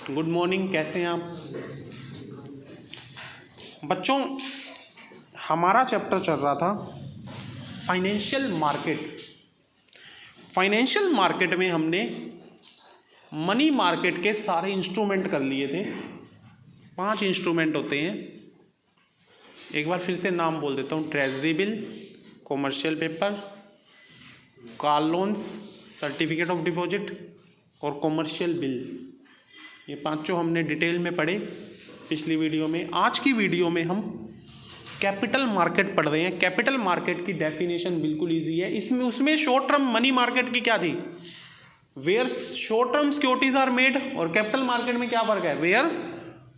Good morning. कैसे हैं आप बच्चों? हमारा चैप्टर चल रहा था फाइनेंशियल मार्केट। फाइनेंशियल मार्केट में हमने मनी मार्केट के सारे इंस्ट्रूमेंट कर लिए थे। 5 इंस्ट्रूमेंट होते हैं। एक बार फिर से नाम बोल देता हूँ: treasury bill, commercial paper, car loans, certificate of deposit और कॉमर्शियल बिल। ये पांचों हमने डिटेल में पढ़े पिछली वीडियो में। आज की वीडियो में हम कैपिटल मार्केट पढ़ रहे हैं। कैपिटल मार्केट की डेफिनेशन बिल्कुल इजी है। उसमें शॉर्ट टर्म मनी मार्केट की क्या थी? Where short term securities are made. और कैपिटल मार्केट में क्या फर्क है? Where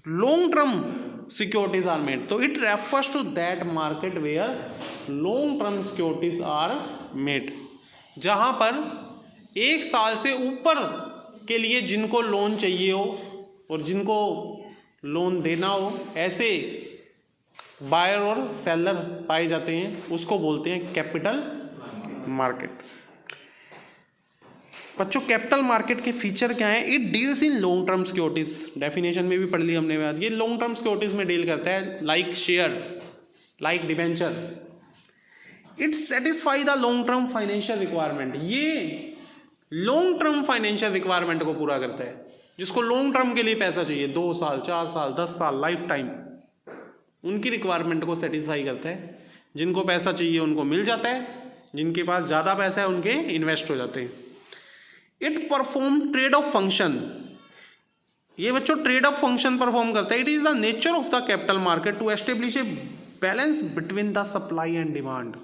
long term securities are made. तो it refers to that market where long term securities are made, जहां पर 1 साल से ऊपर के लिए जिनको लोन चाहिए हो और जिनको लोन देना हो, ऐसे बायर और सेलर पाए जाते हैं, उसको बोलते हैं कैपिटल मार्केट। बच्चों, कैपिटल मार्केट के फीचर क्या है? It deals in long term securities. Definition में भी पढ़ ली हमने बात। ये लॉन्ग टर्म सिक्योरिटीज में डील करता है, like share, like debenture. It satisfy the long term financial requirement. ये लॉन्ग टर्म फाइनेंशियल रिक्वायरमेंट को पूरा करता है। जिसको लॉन्ग टर्म के लिए पैसा चाहिए, 2 साल, 4 साल, 10 साल, लाइफ टाइम, उनकी रिक्वायरमेंट को सेटिस्फाई करता है। जिनको पैसा चाहिए उनको मिल जाता है, जिनके पास ज़्यादा पैसा है उनके इन्वेस्ट हो जाते हैं। It perform trade off function. ये बच्चों ट्रेड ऑफ फंक्शन परफॉर्म करता है। It is the nature of the capital market to establish a balance between the supply and demand.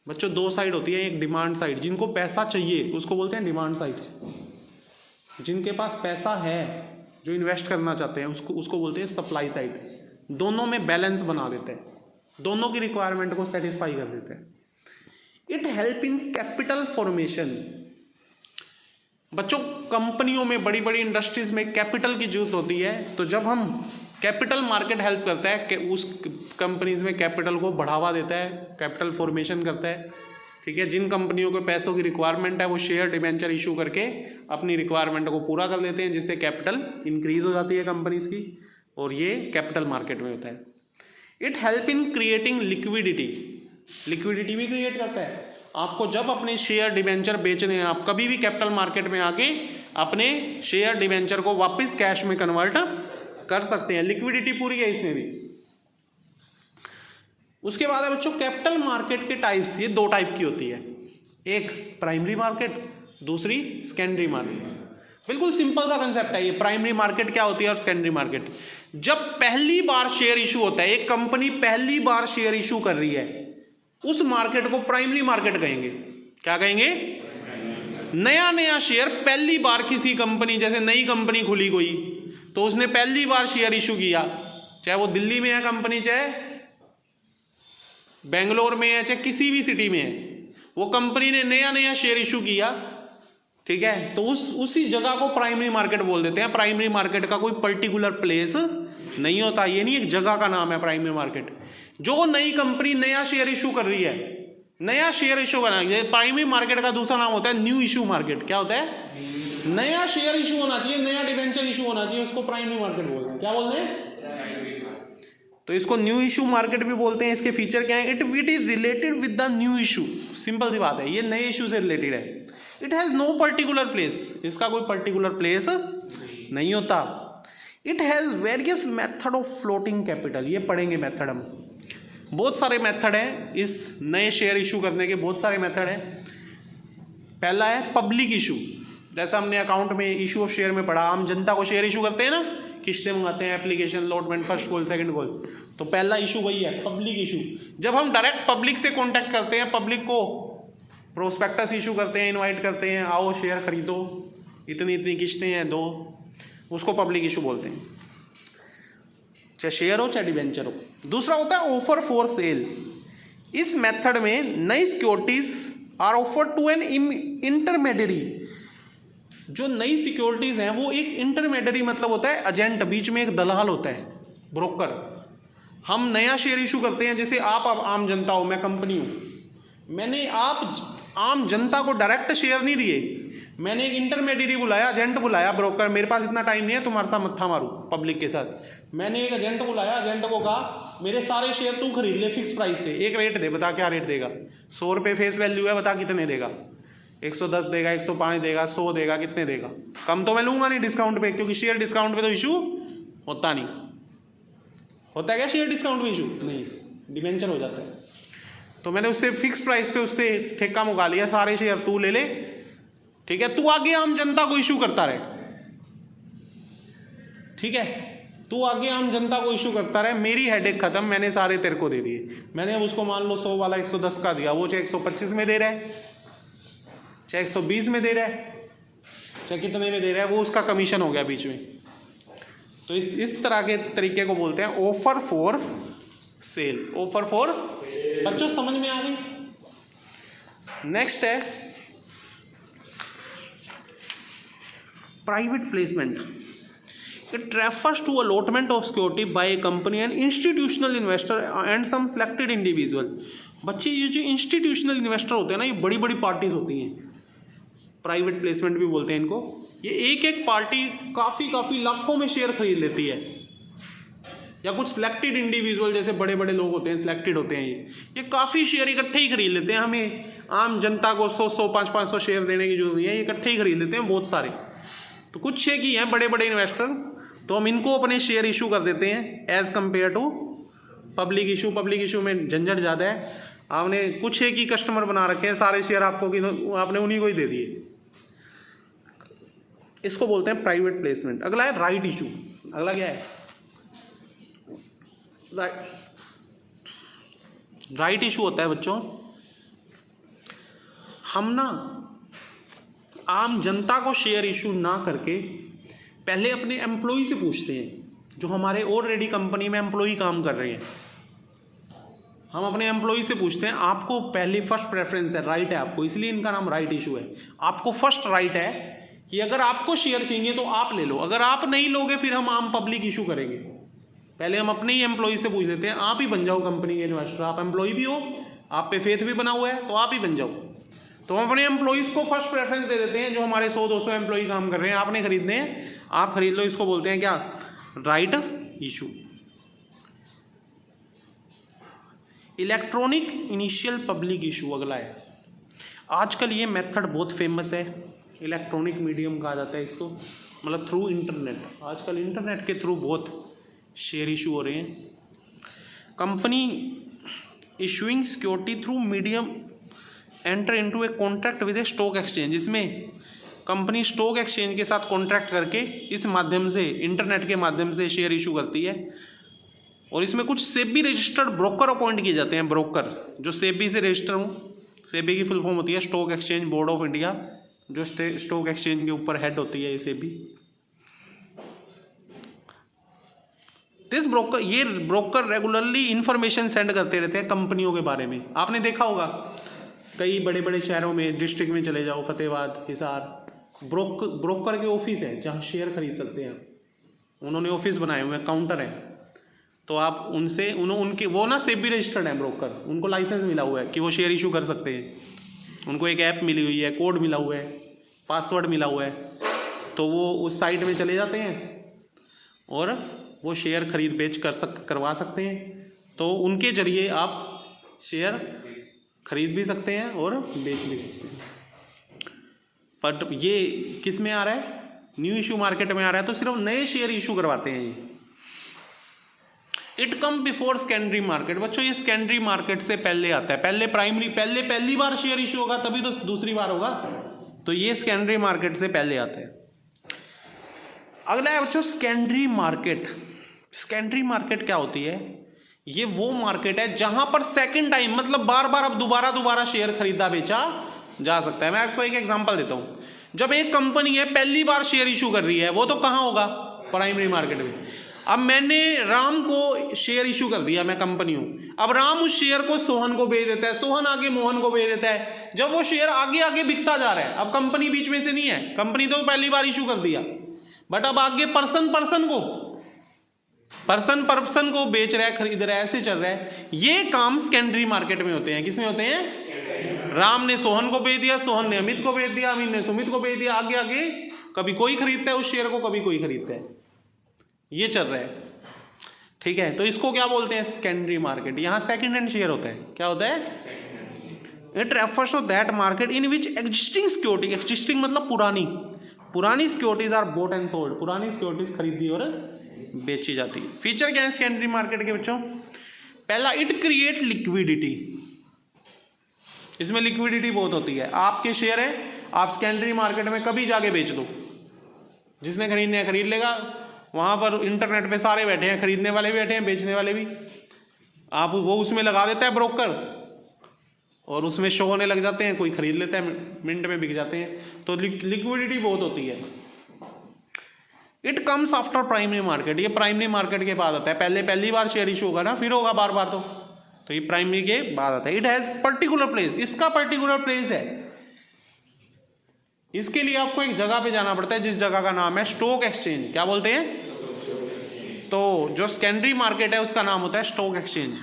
बच्चों 2 साइड होती है। एक डिमांड साइड, जिनको पैसा चाहिए उसको बोलते हैं डिमांड साइड। जिनके पास पैसा है, जो इन्वेस्ट करना चाहते हैं, उसको बोलते हैं सप्लाई साइड। दोनों में बैलेंस बना देते हैं, दोनों की रिक्वायरमेंट को सेटिस्फाई कर देते हैं। It help in capital formation. बच्चों कंपनियों में, बड़ी बड़ी इंडस्ट्रीज में कैपिटल की जरूरत होती है। तो जब हम कैपिटल मार्केट हेल्प करता है कि उस कंपनीज में कैपिटल को बढ़ावा देता है, कैपिटल फॉर्मेशन करता है। ठीक है, जिन कंपनियों को पैसों की रिक्वायरमेंट है वो शेयर डिबेंचर इशू करके अपनी रिक्वायरमेंट को पूरा कर लेते हैं, जिससे कैपिटल इंक्रीज हो जाती है कंपनीज की। और ये कैपिटल मार्केट में होता है। It help in creating liquidity. Liquidity भी क्रिएट करता है। आपको जब अपने शेयर डिबेंचर बेचने हैं, आप कभी भी कैपिटल मार्केट में आके अपने शेयर डिबेंचर को वापस कैश में कन्वर्ट कर सकते हैं। लिक्विडिटी पूरी है इसमें भी। उसके बाद है बच्चों कैपिटल मार्केट के टाइप्स। ये 2 टाइप की होती है, एक प्राइमरी मार्केट, दूसरी सेकेंडरी मार्केट। बिल्कुल सिंपल सा कंसेप्ट है ये। प्राइमरी मार्केट क्या होती है और सेकेंडरी मार्केट? जब पहली बार शेयर इशू होता है, एक कंपनी पहली बार शेयर इशू कर रही है, उस मार्केट को प्राइमरी मार्केट कहेंगे। क्या कहेंगे? नया शेयर पहली बार किसी कंपनी, जैसे नई कंपनी खुली कोई, तो उसने पहली बार शेयर इशू किया, चाहे वो दिल्ली में है कंपनी, चाहे बेंगलोर में है, चाहे किसी भी सिटी में है, वो कंपनी ने नया शेयर इशू किया। ठीक है, तो उसी जगह को प्राइमरी मार्केट बोल देते हैं। प्राइमरी मार्केट का कोई पर्टिकुलर प्लेस नहीं होता, ये नहीं, एक जगह का नाम है प्राइमरी मार्केट। जो नई कंपनी नया शेयर इशू कर रही है, नया शेयर इशू करना, प्राइमरी मार्केट का दूसरा नाम होता है न्यू इशू मार्केट। क्या होता है? नया शेयर इशू होना चाहिए, नया डिबेंचर इशू होना चाहिए, उसको प्राइमरी मार्केट बोलते हैं। क्या बोलते हैं? तो इसको न्यू इशू मार्केट भी बोलते हैं। इसके फीचर क्या है? It is related with the new issue. Simple सी बात है, ये नए इशू से रिलेटेड है। It has no particular place, इसका कोई पर्टिकुलर प्लेस नहीं होता। It has various method of floating capital. ये पढ़ेंगे मेथड हम। बहुत सारे मेथड हैं इस नए शेयर इशू करने के, बहुत सारे मेथड हैं। पहला है पब्लिक इशू। जैसा हमने अकाउंट में इशू ऑफ शेयर में पढ़ा, आम जनता को शेयर इशू करते हैं ना, किस्तें मंगाते हैं, application, allotment, first call, second call. तो पहला इशू वही है, पब्लिक इशू। जब हम डायरेक्ट पब्लिक से कॉन्टैक्ट करते हैं, पब्लिक को प्रोस्पेक्टस इशू करते हैं, इनवाइट करते हैं, आओ शेयर खरीदो, इतनी इतनी किस्तें हैं, दो, उसको पब्लिक इशू बोलते हैं, चाहे शेयर हो चाहे डिबेंचर हो। दूसरा होता है ऑफर फॉर सेल। इस मेथड में नई securities are offer to an intermediary. जो नई सिक्योरिटीज हैं वो एक इंटरमीडियरी, मतलब होता है एजेंट, बीच में एक दलाल होता है, ब्रोकर। हम नया शेयर इशू करते हैं, जैसे आप आम जनता हो, मैं कंपनी हूं, मैंने आप आम जनता को डायरेक्ट शेयर नहीं दिए, मैंने एक इंटरमीडिएट बुलाया, एजेंट बुलाया, ब्रोकर, मेरे पास इतना टाइम नहीं है तुम्हारे साथ मत्था मारूं पब्लिक के साथ। मैंने एक एजेंट बुलाया, एजेंट को कहा मेरे सारे शेयर तू खरीद ले फिक्स प्राइस पे, एक रेट दे, बता क्या रेट देगा। 100 रुपये फेस वैल्यू है, बता कितने देगा। 110 देगा, 105 देगा, 100 देगा, कितने देगा। कम तो मैं लूंगा नहीं डिस्काउंट पे, क्योंकि शेयर डिस्काउंट पे तो इशू होता नहीं। होता है क्या शेयर डिस्काउंट में इशू? नहीं, डिबेंचर हो जाता है। तो मैंने उससे फिक्स प्राइस पे उससे ठेका मुका लिया, सारे शेयर तू ले ले, ठीक है, तू आगे आम जनता को इशू करता रहे, ठीक है, तू आगे आम जनता को इशू करता रहे, मेरी हेडेक खत्म, मैंने सारे तेरे को दे दिए। मैंने अब उसको मान लो 100 वाला 110 का दिया, वो चाहे 125 में दे रहा है, चाहे 120 में दे रहा है, चाहे कितने में दे रहा है, वो उसका कमीशन हो गया बीच में। तो इस तरह के तरीके को बोलते हैं offer for sale. Offer for, बच्चों समझ में आ गई। नेक्स्ट है private placement. It refers to allotment of security by a company and institutional investor and some selected individual. बच्चे ये जो इंस्टीट्यूशनल इन्वेस्टर होते हैं ना, ये बड़ी बड़ी पार्टीज होती हैं, प्राइवेट प्लेसमेंट भी बोलते हैं इनको। ये एक एक पार्टी काफ़ी लाखों में शेयर खरीद लेती है, या कुछ सिलेक्टेड इंडिविजुअल जैसे बड़े बड़े लोग होते हैं, सिलेक्टेड होते हैं, ये काफ़ी शेयर इकट्ठे ही खरीद लेते हैं। हमें आम जनता को 100-100, 500 शेयर देने की जरूरत नहीं है, ये इकट्ठे ही खरीद लेते हैं बहुत सारे। तो कुछ शेयर की हैं बड़े बड़े इन्वेस्टर, तो हम इनको अपने शेयर इशू कर देते हैं as compare to public issue. Public issue में झंझट ज़्यादा है, आपने कुछ एक ही कस्टमर बना रखे हैं, सारे शेयर आपको कि आपने उन्हीं को ही दे दिए। इसको बोलते हैं प्राइवेट प्लेसमेंट। अगला है राइट इशू। अगला क्या है? राइट इशू होता है बच्चों, हम ना आम जनता को शेयर इशू ना करके पहले अपने एम्प्लॉय से पूछते हैं, जो हमारे ऑलरेडी कंपनी में एम्प्लॉय काम कर रहे हैं। हम अपने एम्प्लॉय से पूछते हैं, आपको पहले फर्स्ट प्रेफरेंस है, राइट है आपको, इसलिए इनका नाम राइट इशू है। आपको फर्स्ट राइट है कि अगर आपको शेयर चाहिए तो आप ले लो, अगर आप नहीं लोगे फिर हम आम पब्लिक इशू करेंगे। पहले हम अपने ही एम्प्लॉय से पूछ लेते हैं, आप ही बन जाओ कंपनी के इन्वेस्टर, आप एम्प्लॉय भी हो, आप पे फेथ भी बना हुआ है, तो आप ही बन जाओ। तो हम अपने एम्प्लॉयज़ को फर्स्ट प्रेफरेंस दे देते हैं, जो हमारे 100-200 एम्प्लॉय काम कर रहे हैं, आपने खरीदने हैं, आप खरीद लो। इसको बोलते हैं क्या? Right issue. Electronic initial public issue अगला है। आजकल ये मेथड बहुत फेमस है, इलेक्ट्रॉनिक मीडियम कहा जाता है इसको, मतलब थ्रू इंटरनेट। आजकल इंटरनेट के थ्रू बहुत शेयर इशू हो रहे हैं। Company issuing security through medium enter into a contract with A stock exchange. इसमें कंपनी स्टॉक एक्सचेंज के साथ कॉन्ट्रैक्ट करके इस माध्यम से, इंटरनेट के माध्यम से शेयर इशू करती है। और इसमें कुछ सेबी रजिस्टर्ड ब्रोकर अपॉइंट किए जाते हैं, ब्रोकर जो सेबी से रजिस्टर हों। सेबी की फुल फॉर्म होती है stock exchange board of India, जो स्टॉक एक्सचेंज के ऊपर हेड होती है ये सेबी। दिस ब्रोकर, ये ब्रोकर रेगुलरली इंफॉर्मेशन सेंड करते रहते हैं कंपनियों के बारे में। आपने देखा होगा कई बड़े बड़े शहरों में, डिस्ट्रिक्ट में चले जाओ, फतेहाबाद, हिसार, ब्रोकर के ऑफिस है जहाँ शेयर खरीद सकते हैं। उन्होंने ऑफिस बनाए हुए हैं, काउंटर है, तो आप उनसे उनके वो ना सेबी रजिस्टर्ड है ब्रोकर, उनको लाइसेंस मिला हुआ है कि वो शेयर इशू कर सकते हैं। उनको एक ऐप मिली हुई है, कोड मिला हुआ है, पासवर्ड मिला हुआ है, तो वो उस साइट में चले जाते हैं और वो शेयर खरीद बेच करवा सकते हैं। तो उनके जरिए आप शेयर खरीद भी सकते हैं और बेच भी सकते हैं। पर ये किस में आ रहा है? न्यू इशू मार्केट में आ रहा है, तो सिर्फ नए शेयर इशू करवाते हैं ये। It come before secondary market. बच्चों ये सेकेंडरी मार्केट से पहले आता है, पहले प्राइमरी, पहली बार शेयर इशू होगा तभी तो दूसरी बार होगा, तो ये सेकेंडरी मार्केट से पहले आता है। अगला है बच्चों सेकेंडरी मार्केट। सेकेंडरी मार्केट क्या होती है? ये वो मार्केट है जहां पर सेकंड टाइम, मतलब बार बार अब दोबारा शेयर खरीदा बेचा जा सकता है। मैं आपको एक एग्जांपल देता हूं। जब एक कंपनी है पहली बार शेयर इशू कर रही है, वो तो कहां होगा? प्राइमरी मार्केट में। अब मैंने राम को शेयर इशू कर दिया, मैं कंपनी हूं, अब राम उस शेयर को सोहन को बेच देता है, सोहन आगे मोहन को बेच देता है। जब वो शेयर आगे आगे बिकता जा रहा है, अब कंपनी बीच में से नहीं है, कंपनी तो पहली बार इशू कर दिया, बट अब आगे पर्सन को पर्सन को बेच रहा है, खरीद रहा है, ऐसे चल रहा है। ये काम सेकेंडरी मार्केट में होते हैं। किसमें होते हैं? राम ने सोहन को बेच दिया, सोहन ने अमित को बेच दिया, अमित ने सुमित को बेच दिया, आगे आगे कभी कोई खरीदता है उस शेयर को, कभी कोई खरीदता है, ये चल रहा है। ठीक है, तो इसको क्या बोलते हैं? Secondary market. यहां सेकंड हैंड शेयर होता है। क्या होता है? It refers to that market in which existing security, existing मतलब पुरानी securities are bought and sold, पुरानी सिक्योरिटीज खरीदी और बेची जाती है। फीचर क्या है सेकेंडरी मार्केट के बच्चों? पहला, इट क्रिएट लिक्विडिटी। इसमें लिक्विडिटी बहुत होती है। आपके शेयर है, आप सेकेंडरी मार्केट में कभी जाके बेच दो, जिसने खरीदने हैं खरीद लेगा। वहां पर इंटरनेट पे सारे बैठे हैं, खरीदने वाले भी बैठे हैं, बेचने वाले भी। आप वो उसमें लगा देता है ब्रोकर, और उसमें शो होने लग जाते हैं, कोई खरीद लेता है, मिनट में बिक जाते हैं। तो लिक्विडिटी बहुत होती है। It comes after primary market. ये प्राइमरी मार्केट के बाद आता है। पहली बार शेयर इशू होगा ना, फिर होगा बार बार, तो ये प्राइमरी के बाद आता है। इट हैज पर्टिकुलर प्लेस, इसका पर्टिकुलर प्लेस है। इसके लिए आपको एक जगह पे जाना पड़ता है, जिस जगह का नाम है स्टॉक एक्सचेंज। क्या बोलते हैं? तो जो सेकेंडरी मार्केट है उसका नाम होता है स्टॉक एक्सचेंज।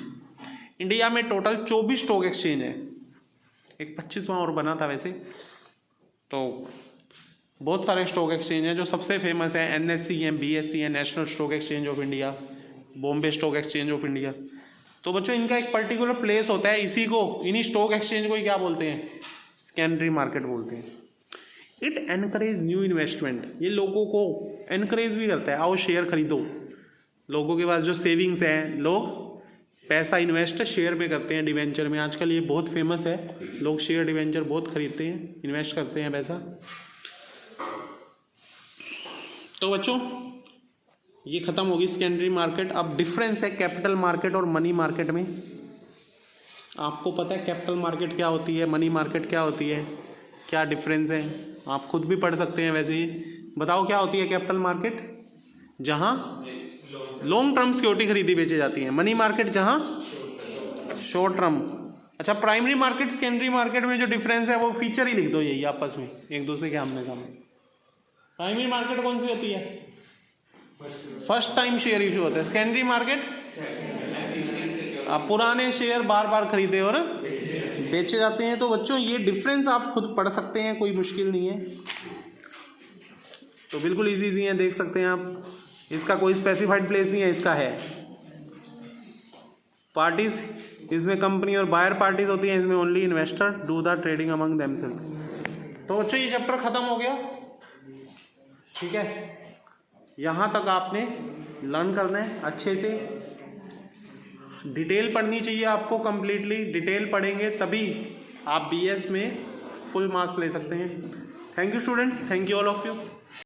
इंडिया में टोटल 24 स्टॉक एक्सचेंज है। एक 25वां और बना था वैसे। तो बहुत सारे स्टॉक एक्सचेंज हैं। जो सबसे फेमस है NSE है, BSE है, national stock exchange of India, Bombay stock exchange of India. तो बच्चों इनका एक पर्टिकुलर प्लेस होता है। इन्हीं स्टॉक एक्सचेंज को ही क्या बोलते हैं? सेकेंडरी मार्केट बोलते हैं। It encourage new investment. ये लोगों को एनकरेज भी करता है, आओ शेयर खरीदो। लोगों के पास जो सेविंग्स हैं, लोग पैसा इन्वेस्ट शेयर में करते हैं, डिवेंचर में। आजकल ये बहुत फेमस है, लोग शेयर डिवेंचर बहुत खरीदते हैं, इन्वेस्ट करते हैं पैसा। तो बच्चों ये खत्म होगी सेकेंडरी मार्केट। अब डिफरेंस है कैपिटल मार्केट और मनी मार्केट में। आपको पता है कैपिटल मार्केट क्या होती है, मनी मार्केट क्या होती है, क्या डिफरेंस है? आप खुद भी पढ़ सकते हैं वैसे ही। बताओ क्या होती है कैपिटल मार्केट? जहां लॉन्ग टर्म सिक्योरिटी खरीदी बेची जाती है। मनी मार्केट जहां शॉर्ट टर्म। अच्छा, प्राइमरी मार्केट सेकेंडरी मार्केट में जो डिफरेंस है वो फीचर ही लिख दो, यही आपस में एक दूसरे के आमने सामने। प्राइमरी मार्केट कौन सी होती है? फर्स्ट टाइम शेयर इशू होता है। सेकेंडरी मार्केट पुराने शेयर बार बार खरीदे और बेचे जाते हैं। तो बच्चों ये डिफरेंस आप खुद पढ़ सकते हैं, कोई मुश्किल नहीं है। तो बिल्कुल इजी है, देख सकते हैं आप। इसका कोई स्पेसिफाइड प्लेस नहीं है, इसका है। पार्टीज, इसमें कंपनी और बायर पार्टीज होती हैं। इसमें only investor do the trading among themselves. तो बच्चों ये चैप्टर खत्म हो गया। ठीक है, यहाँ तक आपने लर्न करना है अच्छे से। डिटेल पढ़नी चाहिए आपको, कंप्लीटली डिटेल पढ़ेंगे तभी आप BS में फुल मार्क्स ले सकते हैं। Thank you students, thank you all of you.